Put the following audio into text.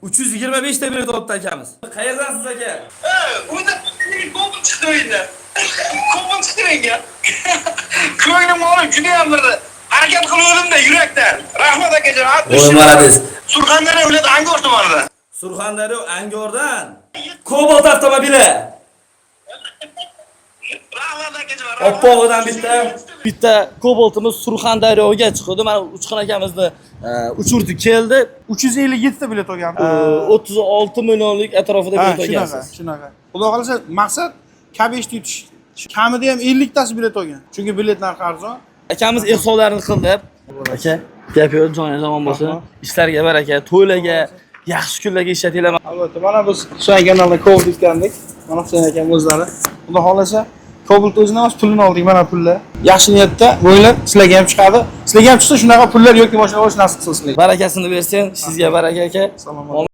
325 ta bilet olibdi akamiz. Qayerdansiz aka? O'yinda gol chiqdi o'yinda. Gol chiqdi menga. Ko'nglim olib juda ham bir harakat qilganimda yurakdan. Rahmat akajon. Voy malades. Surxondaryo viloyati Angor tumanida. Surxondaryo Angordan Cobalt avtomobili. Rahmat akajon. Oppog'idan bitta Cobaltimiz Surxondaryoga chiqdi. Mana Uchqun akamizni uchurdi keldi. 357 ta bilet olgan. 36 millionlik atrofida bilet olgansiz. Shunaqa. Xudo xolasa maqsad kabeshni yutish. Kamida ham 50 tasi bilet olgan. Chunki bilet narxi arzon. Akamiz hisoblarini qildi. Aka, gap yo'q, joningiz omon bo'lsin. Ishlarga baraka, to'ylarga, yaxshi kunlarga ishlatinglar. Albatta, mana biz Husayn kanalda Cobalt yutgandik. Mana Husayn akam o'zlari. Xudo xolasa Cobalt o'zini emas, pulini oldik, mana pullar. Yaxshi niyatda o'yinlar sizlarga ham chiqadi. Sizlarga ham chiqsa shunaqa pullar yoki mashina olish nasib qilsin sizlarga. Barakasini bersin, sizga baraka aka. Salom.